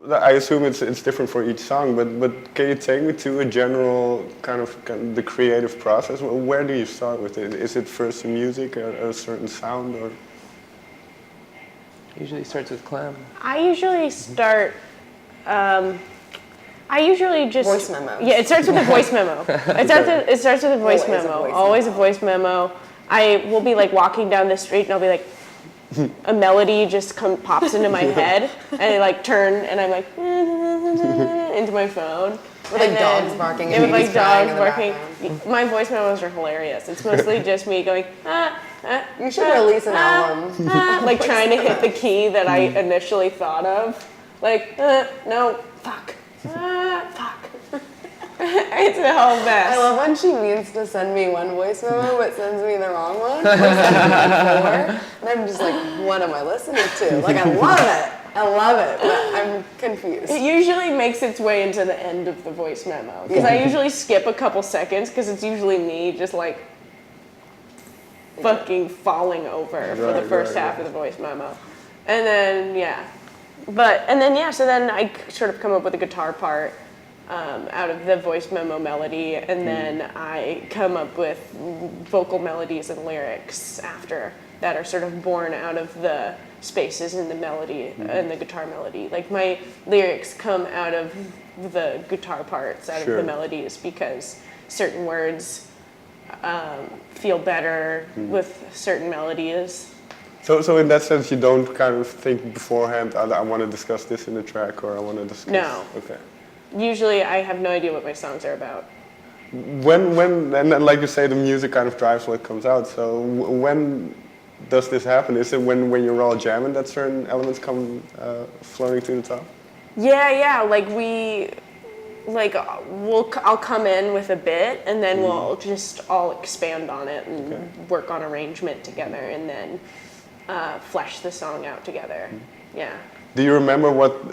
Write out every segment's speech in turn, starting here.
I assume it's different for each song, but can you take me to a general kind of the creative process? Where do you start with it? Is it first the music, a certain sound, or? Usually starts with Clem. I usually start. I usually just voice memo. Yeah, it starts with a voice memo. It starts with a voice memo. Always a voice memo. I will be like walking down the street and I'll be like, a melody just pops into my head, and I like turn and I'm like into my phone. With like dogs barking. Yeah, with like dogs barking. My voice memos are hilarious. It's mostly just me going, You should release an album. like trying to hit the key that I initially thought of. Like, no, fuck. Fuck. It's a whole mess. I love when she means to send me one voice memo but sends me the wrong one. And I'm just like, what am I listening to? Like, I love it, but I'm confused. It usually makes its way into the end of the voice memo. Because I usually skip a couple seconds because it's usually me just like fucking falling over for the first half of the voice memo. And then, so then I sort of come up with a guitar part out of the voice memo melody, and then I come up with vocal melodies and lyrics after that are sort of born out of the spaces in the melody and the guitar melody. Like my lyrics come out of the guitar parts, out of the melodies, because certain words feel better with certain melodies. So in that sense, you don't kind of think beforehand, I want to discuss this in the track, or I want to discuss... No. Okay. Usually I have no idea what my songs are about. When and then, like you say, the music kind of drives what comes out. So when does this happen? Is it when you're all jamming that certain elements come flowing to the top? Yeah. I'll come in with a bit, and then we'll just all expand on it and work on arrangement together, and then flesh the song out together. Yeah. Do you remember what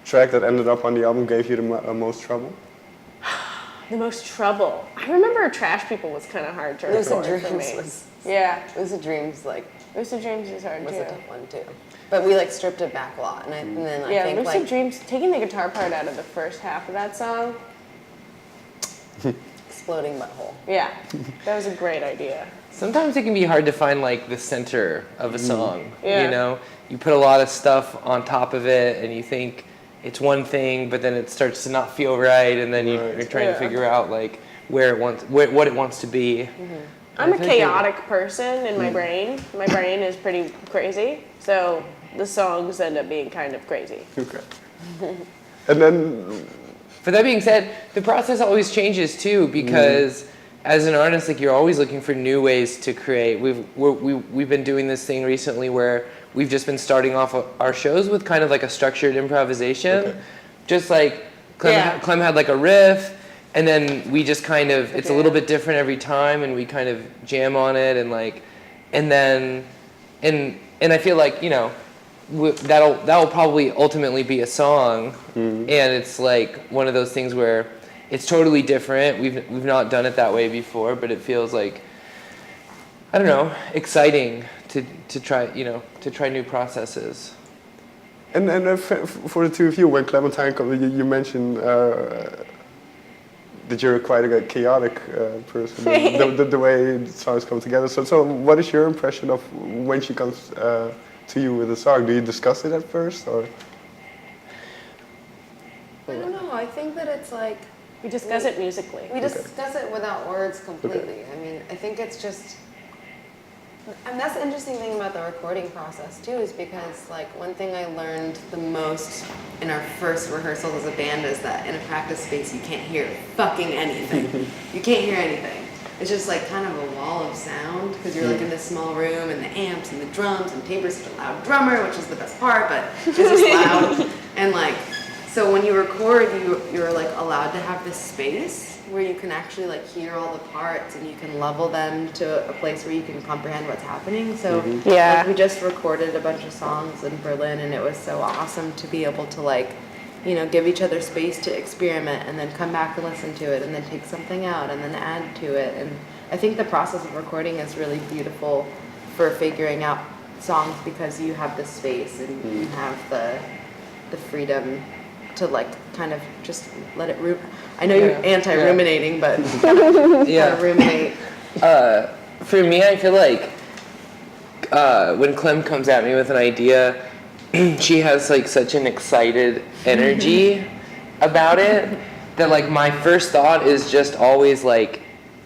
track that ended up on the album gave you the most trouble? The most trouble. I remember Trash People was kind of hard to record for me. Lucid Dreams Lucid Dreams is hard was too. a tough one too. But we like stripped it back a lot, and then I think Lucid like Dreams, taking the guitar part out of the first half of that song. exploding butthole. Yeah, that was a great idea. Sometimes it can be hard to find like the center of a song. Yeah. You know, you put a lot of stuff on top of it, and you think it's one thing, but then it starts to not feel right, and then you're trying to figure out like what it wants to be. I'm a chaotic person in my brain. My brain is pretty crazy, so the songs end up being kind of crazy. Okay. And then, but that being said, the process always changes too, because as an artist, like you're always looking for new ways to create. We've been doing this thing recently where we've just been starting off our shows with kind of like a structured improvisation, just like Clem had like a riff. And then we just kind of, it's a little bit different every time, and we kind of jam on it, and like, and I feel like, you know, that'll probably ultimately be a song, and it's like one of those things where it's totally different. We've not done it that way before, but it feels like, I don't know, exciting to try, you know, to try new processes. And for the two of you, when Clementine comes, you mentioned that you're quite a chaotic person, the way songs come together. So what is your impression of when she comes to you with a song? Do you discuss it at first, or? I don't know. I think that it's like We discuss it musically. we discuss it without words completely. I mean, I think it's just. And that's the interesting thing about the recording process too, is because like one thing I learned the most in our first rehearsals as a band is that in a practice space you can't hear fucking anything. You can't hear anything. It's just like kind of a wall of sound because you're like in this small room and the amps and the drums, and Tabor's such a loud drummer, which is the best part, but it's just loud. And like, so when you record, you're like allowed to have this space where you can actually like hear all the parts and you can level them to a place where you can comprehend what's happening. So like, we just recorded a bunch of songs in Berlin, and it was so awesome to be able to like, you know, give each other space to experiment and then come back and listen to it and then take something out and then add to it. And I think the process of recording is really beautiful for figuring out songs because you have the space and you have the the freedom to like kind of just let it I know you're anti-ruminating, but kind of ruminate. For me, I feel like when Clem comes at me with an idea, she has like such an excited energy about it that like my first thought is just always like,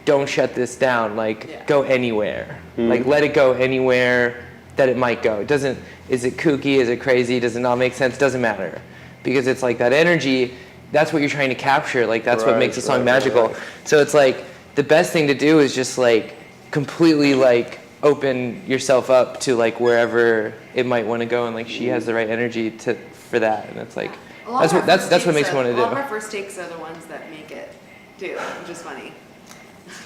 don't shut this down, like go anywhere. Like let it go anywhere that it might go. It doesn't, is it kooky, is it crazy, does it not make sense, doesn't matter. Because it's like that energy, that's what you're trying to capture, like that's what makes a song magical. So it's like, the best thing to do is just like completely like open yourself up to like wherever it might want to go, and like she has the right energy for that, and it's like that's what makes me want to do. A lot of our first takes are the ones that make it too, which is funny.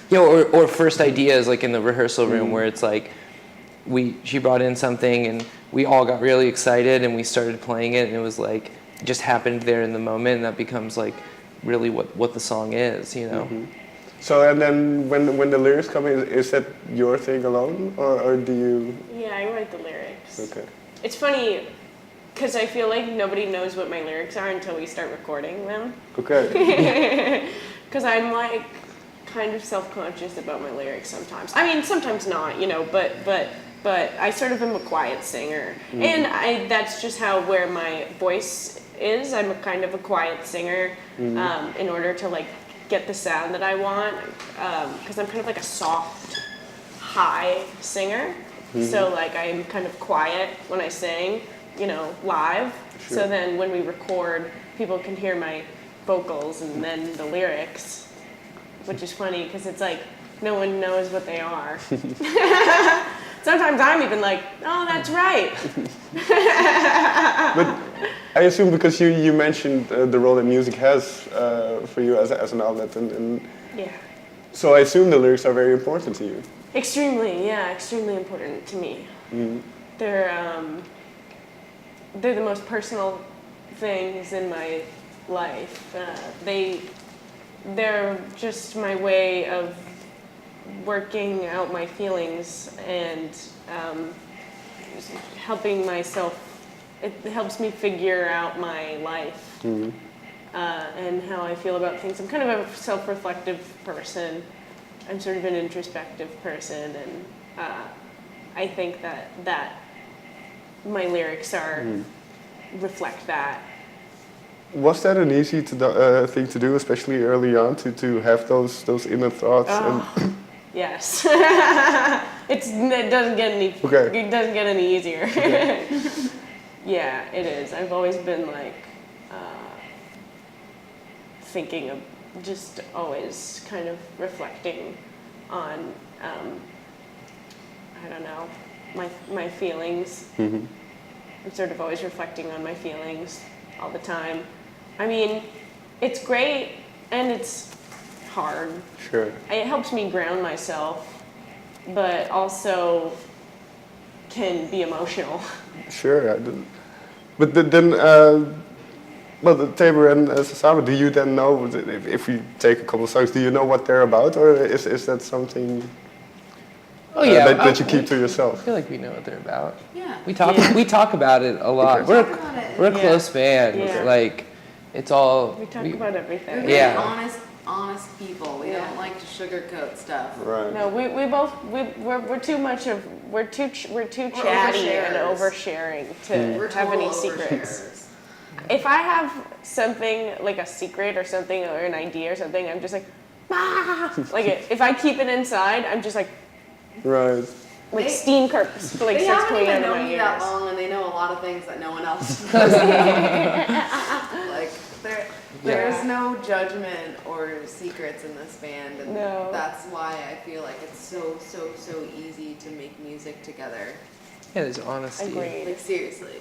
Yeah, or first ideas like in the rehearsal room where it's like she brought in something and we all got really excited and we started playing it, and it was like it just happened there in the moment, and that becomes like really what the song is, you know. So and then when the lyrics come in, is that your thing alone, or do you? Yeah, I write the lyrics. Okay. It's funny, because I feel like nobody knows what my lyrics are until we start recording them. Okay. Because I'm like kind of self-conscious about my lyrics sometimes. I mean, sometimes not, you know, but I sort of am a quiet singer. And that's just where my voice is. I'm a kind of a quiet singer in order to like get the sound that I want, because I'm kind of like a soft, high singer. So like I'm kind of quiet when I sing, you know, live. Sure. So then when we record, people can hear my vocals and then the lyrics, which is funny because it's like no one knows what they are. Sometimes I'm even like, oh, that's right. But I assume because you mentioned the role that music has for you as an outlet, and yeah. So I assume the lyrics are very important to you. Extremely important to me. They're the most personal things in my life. They're just my way of working out my feelings and helping myself. It helps me figure out my life and how I feel about things. I'm kind of a self-reflective person. I'm sort of an introspective person, and I think that my lyrics reflect that. Was that an easy thing to do, especially early on, to have those inner thoughts? Yes. It doesn't get any. Okay. It doesn't get any easier. Okay. Yeah, it is. I've always been like thinking of, just always kind of reflecting on I don't know, my feelings. I'm sort of always reflecting on my feelings all the time. I mean, it's great and it's hard. Sure. It helps me ground myself, but also can be emotional. Sure. But then, well, the Tabor and Sasami, do you then know, if we take a couple of songs, do you know what they're about, or is that something that you keep to yourself? I feel like we know what they're about. Yeah. We talk about it a lot. We're a close band. Yeah. Like it's all We talk about everything. Yeah. honest people. We don't like to sugarcoat stuff. Right. No, we're too much of we're too chatty and oversharing to have any secrets. If I have something like a secret or something or an idea or something, I'm just like, like if I keep it inside, I'm just like, Right. like steam starts coming They out haven't even of my known me that ears. long, and they know a lot of things that no one else knows. Like there's no judgment or secrets in this band, and No. that's why I feel like it's so easy to make music together. yeah. There's honesty. Agreed. Like seriously.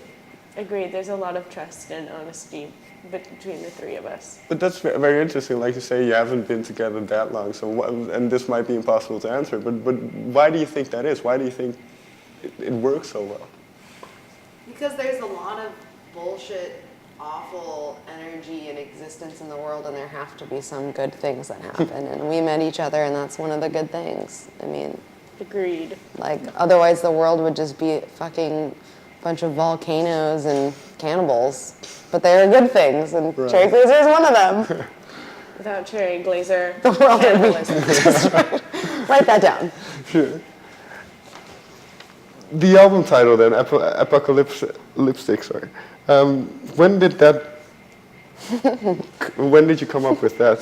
Agreed. There's a lot of trust and honesty between the three of us. But that's very interesting. Like you say, you haven't been together that long. So, and this might be impossible to answer. But why do you think that is? Why do you think it works so well? Because there's a lot of bullshit, awful energy and existence in the world, and there have to be some good things that happen. And we met each other, and that's one of the good things. I mean, Agreed. like, otherwise the world would just be fucking bunch of volcanoes and cannibals, but they are good things, and Right. Cherry Glazer is one of them. Without Cherry Glazer, The world would be. cannibalism. Write that down. Sure. The album title then, Apocalipstick, sorry. When did that, when did you come up with that?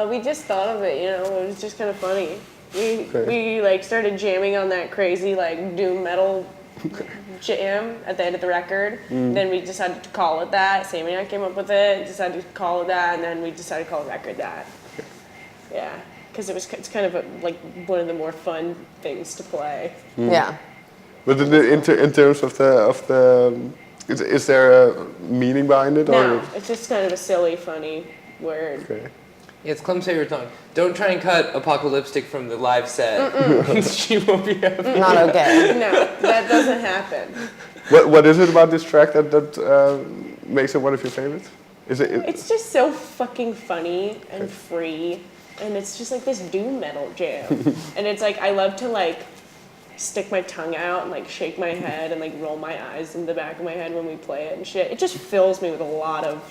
We just thought of it, you know, it was just kind of funny. We Okay. like started jamming on that crazy like doom metal jam at the end of the record. Then we decided to call it that. Sammy and I came up with it, decided to call it that, and then we decided to call the record that. Yeah, because it's kind of like one of the more fun things to play. Yeah. But in terms of the is there a meaning behind it? No, Or? it's just kind of a silly, funny word. Okay. Yeah, it's Clem's favorite song. Don't try and cut Apocalipstick from the live set. She won't be happy. Not okay. No, that doesn't happen. What is it about this track that makes it one of your favorites? Is it? It's just so fucking funny and free, and it's just like this doom metal jam. And it's like I love to like stick my tongue out and like shake my head and like roll my eyes in the back of my head when we play it and shit. It just fills me with a lot of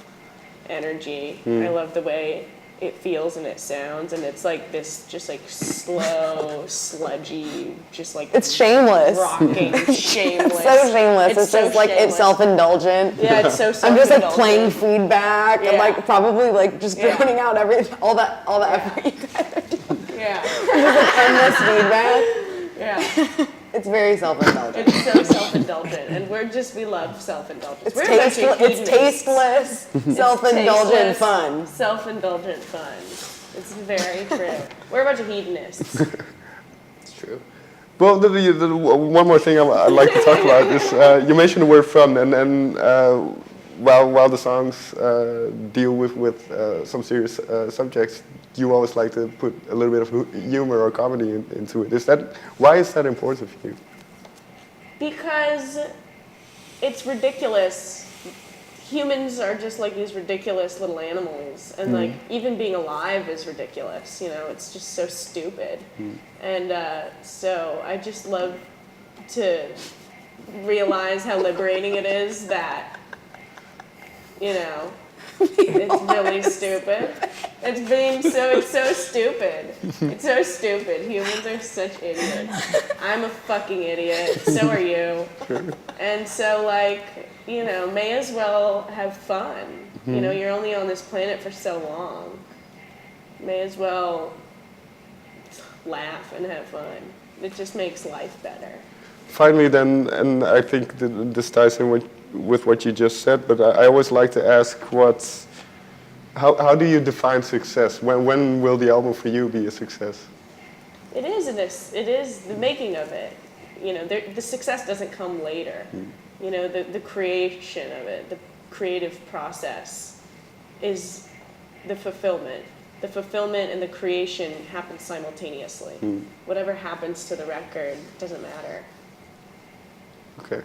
energy. I love the way it feels and it sounds, and it's like this just like slow, sludgy, just like It's shameless. rocking, shameless. It's so shameless. It's so just like it's shameless. self-indulgent. Yeah, it's so I'm self-indulgent. just like playing feedback and Yeah. like probably like just Yeah. drowning out all the effort you guys are doing. Yeah, Just like endless feedback. yeah. It's very self-indulgent. It's so self-indulgent, and we love self-indulgence. It's We're a bunch of tasteless. It's hedonists. tasteless. Self-indulgent Tasteless, fun. Self-indulgent fun. It's very true. We're a bunch of hedonists. It's true. Well, the one more thing I'd like to talk about is you mentioned the word fun, and while the songs deal with some serious subjects, you always like to put a little bit of humor or comedy into it. Why is that important for you? Because it's ridiculous. Humans are just like these ridiculous little animals, and like even being alive is ridiculous. You know, it's just so stupid. And so I just love to realize how liberating it is that, you know, it's really stupid. It's so stupid. It's so stupid. Humans are such idiots. I'm a fucking idiot. So are you. And so, like, you know, may as well have fun. You know, you're only on this planet for so long. May as well laugh and have fun. It just makes life better. Finally, then, and I think this ties in with what you just said, but I always like to ask how do you define success? When will the album for you be a success? It is the making of it. You know, the success doesn't come later. You know, the creation of it, the creative process is the fulfillment. The fulfillment and the creation happen simultaneously. Whatever happens to the record doesn't matter. Okay.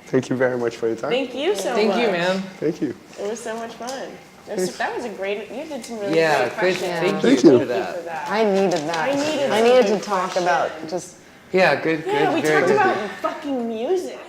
Thank you very much for your time. Thank you so much. Thank you, man. Thank you. It was so much fun. That was a great. You did some really Yeah, great good. questions. Thank Thank you you. for Thank you for that. that. I needed that. I needed I needed some to talk good about questions. just Yeah, good. Yeah, we very talked good. about fucking music.